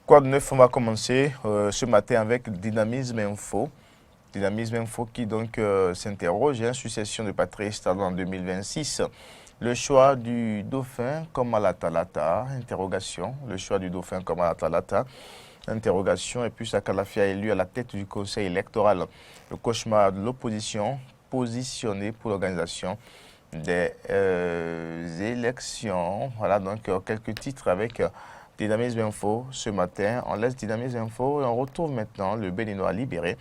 Quoi de neuf, on va commencer ce matin avec Dynamisme Info. Dynamisme Info qui donc s'interroge sur session de Patrice Talon en 2026. Le choix du dauphin comme à la Talata, interrogation. Le choix du dauphin comme à la Talata, interrogation. Et puis Sakalafia élu à la tête du conseil électoral. Le cauchemar de l'opposition positionné pour l'organisation des élections. Voilà donc quelques titres avec Dynamisme Info ce matin. On laisse Dynamisme Info et on retrouve maintenant le Béninois libéré.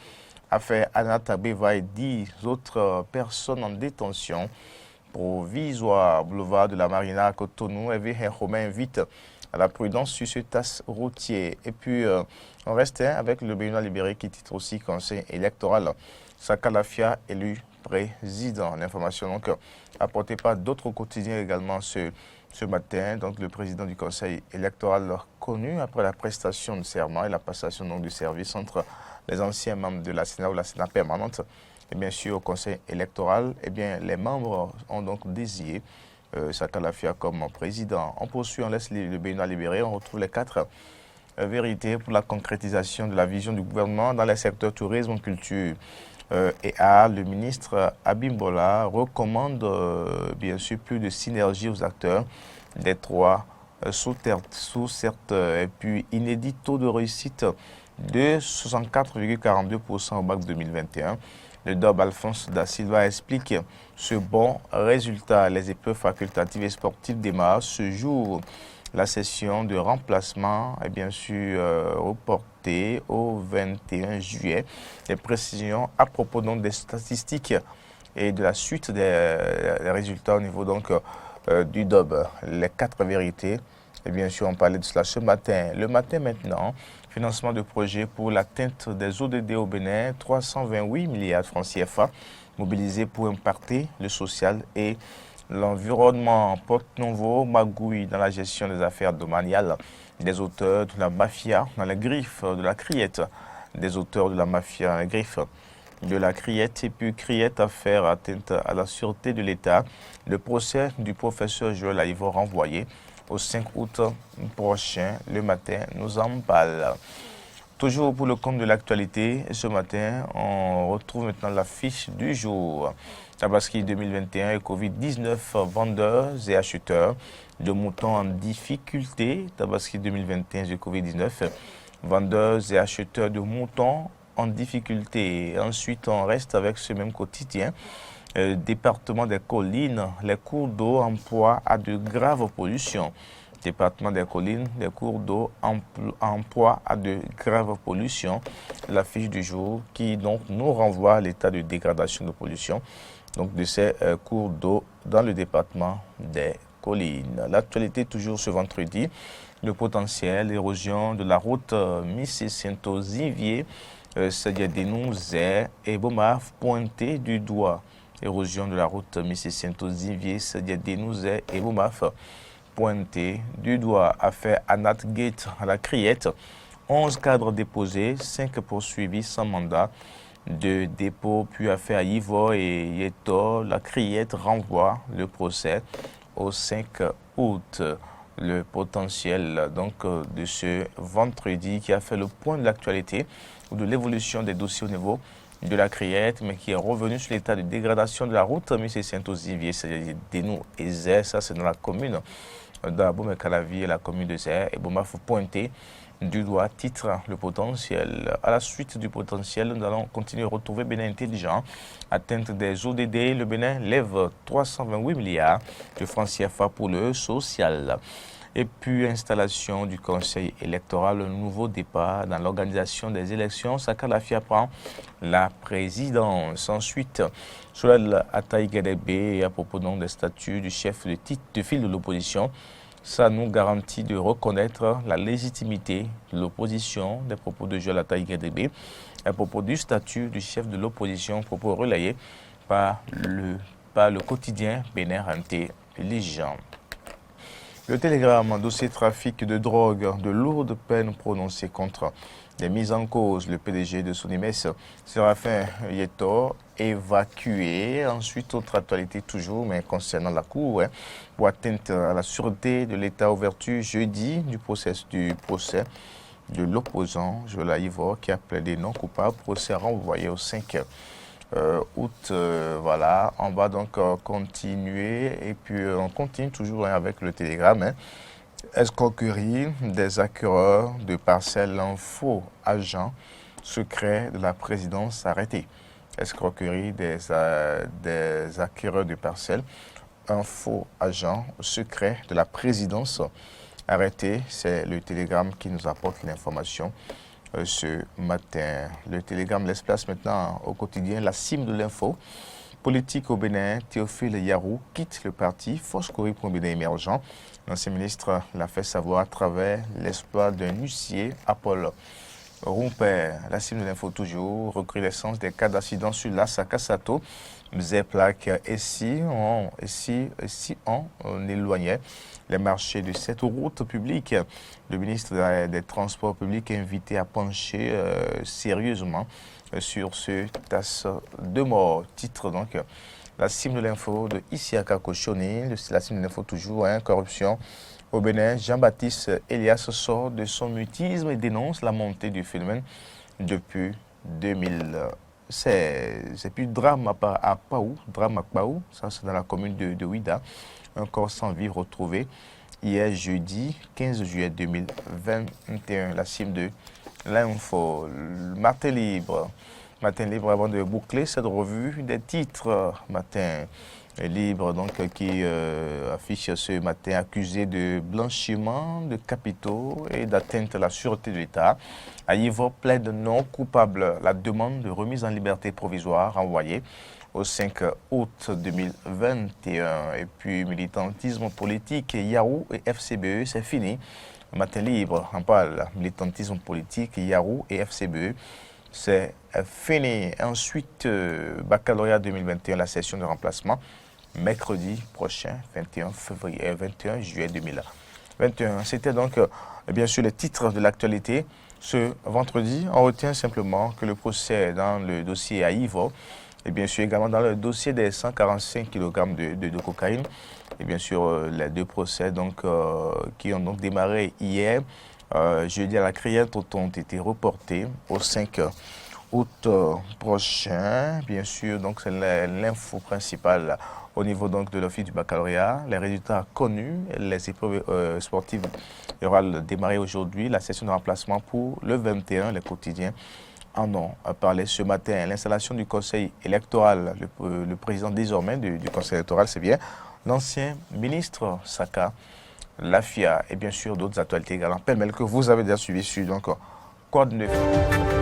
Affaire Anna Tabeva et 10 autres personnes en détention provisoire. Boulevard de la Marina à Cotonou. Hervé Romain invite à la prudence sur ce tasse routier. Et puis, on reste avec le Béninois libéré qui titre aussi conseil électoral. Sakalafia élu président. L'information donc apportée par d'autres quotidiens également ce matin. Donc, le président du conseil électoral connu après la prestation de serment et la passation donc, du service entre les anciens membres de la Sénat ou la Sénat permanente et bien sûr au conseil électoral, eh bien, les membres ont donc désigné Sakalafia comme président. On poursuit, on laisse le Béninois libéré, on retrouve les 4 vérités pour la concrétisation de la vision du gouvernement dans les secteurs tourisme, culture et art. Le ministre Abimbola recommande bien sûr plus de synergie aux acteurs des 3 sous certes et puis inédit taux de réussite de 64,42% au bac 2021. Le DOB Alphonse Da Silva explique ce bon résultat. Les épreuves facultatives et sportives démarrent ce jour. La session de remplacement est bien sûr reportée au 21 juillet. Les précisions à propos donc des statistiques et de la suite des résultats au niveau donc du DOB. Les 4 vérités. Et bien sûr, on parlait de cela ce matin. Le matin maintenant, financement de projet pour l'atteinte des ODD au Bénin, 328 milliards de francs CFA mobilisés pour impacter le social et l'environnement. Porte-Nouveau magouille dans la gestion des affaires domaniales des auteurs de la mafia dans les griffes de la criette. Des auteurs de la mafia dans les griffes de la criette et puis criette affaire atteinte à la sûreté de l'État. Le procès du professeur Joël Aïvo renvoyé au 5 août prochain. Le matin, nous en parle. Toujours pour le compte de l'actualité, ce matin, on retrouve maintenant la fiche du jour. Tabaski 2021 et Covid-19, vendeurs et acheteurs de moutons en difficulté. Tabaski 2021 et Covid-19, vendeurs et acheteurs de moutons en difficulté. Ensuite, on reste avec ce même quotidien. Département des collines, les cours d'eau en proie à de graves pollutions. Département des collines, les cours d'eau en proie à de graves pollutions. La fiche du jour qui donc nous renvoie à l'état de dégradation de pollution donc de ces cours d'eau dans le département des collines. L'actualité toujours ce vendredi, le potentiel érosion de la route Missy-Saint-Ozivier, Sadiadénou-Zé et Bomaf pointé du doigt. Érosion de la route Missy-Saint-Ozivier, Sadiadénou-Zé et Bomaf pointé du doigt. Affaire Anat Gate à la Criette, 11 cadres déposés, 5 poursuivis sans mandat de dépôt, puis affaire Yvo et Yeto. La Criette renvoie le procès au 5 août. Le potentiel donc de ce vendredi qui a fait le point de l'actualité ou de l'évolution des dossiers au niveau de la Criette, mais qui est revenu sur l'état de dégradation de la route Missy-Saint-Ozivier, c'est-à-dire Dénou et Zé. Ça, c'est dans la commune d'Abomey-Calavi et la commune de Zé. Et Boma, faut pointer du doigt, titre le potentiel. À la suite du potentiel, nous allons continuer à retrouver Bénin intelligent. Atteinte des ODD, le Bénin lève 328 milliards de francs CFA pour le social. Et puis, installation du conseil électoral, un nouveau départ dans l'organisation des élections. Sakalafia prend la présidence. Ensuite, Soulal Ataï Gedebe, à propos donc des statuts du chef de file de l'opposition, ça nous garantit de reconnaître la légitimité de l'opposition des propos de Joël Ataï Gedebe, à propos du statut du chef de l'opposition, propos relayés par le quotidien Bénin Intelligent. Le télégramme, dossier trafic de drogue, de lourdes peines prononcées contre des mises en cause. Le PDG de Sonimes, Séraphin Yetor, évacué. Ensuite, autre actualité toujours, mais concernant la Cour, pour atteinte à la sûreté de l'État, ouverture jeudi du procès de l'opposant Joël Ivor qui a plaidé non coupable, procès renvoyé au 5 août. Voilà, on va donc continuer et puis on continue toujours avec le télégramme. Escroquerie des acquéreurs de parcelles, un faux agent secret de la présidence arrêté. Escroquerie des acquéreurs de parcelles, un faux agent secret de la présidence arrêté. C'est le télégramme qui nous apporte l'information ce matin. Le télégramme laisse place maintenant au quotidien La Cime de l'info. Politique au Bénin, Théophile Yarou quitte le parti, force courir pour un Bénin émergent. L'ancien ministre l'a fait savoir à travers l'exploit d'un huissier, Apollo Rumper. La Cime de l'info toujours, recrudescence des cas d'accident sur l'Assa-Kassato. Plaque et si on éloignait les marchés de cette route publique. Le ministre des Transports publics est invité à pencher sérieusement sur ce tasse de mort. Titre donc La Cime de l'info de Isiaka Kochoni. La Cime de l'info toujours, corruption au Bénin. Jean-Baptiste Elias sort de son mutisme et dénonce la montée du phénomène depuis 2000. C'est plus drame à Paou, ça c'est dans la commune de Ouida. Un corps sans vie retrouvé hier jeudi 15 juillet 2021. La Cime de l'info. Matin libre avant de boucler cette revue des titres. Matin libre donc qui affiche ce matin accusé de blanchiment de capitaux et d'atteinte à la sûreté de l'État. Ivor plaide non coupable. La demande de remise en liberté provisoire envoyée au 5 août 2021. Et puis militantisme politique, Yarou et FCBE, c'est fini. Matin libre, on parle militantisme politique, Yarou et FCBE. C'est fini. Ensuite, baccalauréat 2021, la session de remplacement, mercredi prochain, 21 juillet 2021. C'était donc, bien sûr, les titres de l'actualité. Ce vendredi, on retient simplement que le procès dans le dossier à Ivor, et bien sûr également dans le dossier des 145 kg de cocaïne, et bien sûr les deux procès donc, qui ont donc démarré hier, jeudi à la criette, ont été reportés au 5 août prochain. Bien sûr, donc c'est l'info principale au niveau donc de l'office du baccalauréat. Les résultats connus, les épreuves sportives orales démarrées aujourd'hui, la session de remplacement pour le 21, les quotidiens en ont parlé ce matin. L'installation du conseil électoral, le président désormais du conseil électoral, c'est bien l'ancien ministre Saka Lafia et bien sûr d'autres actualités également pêle-mêle que vous avez déjà suivi sur donc Code 9.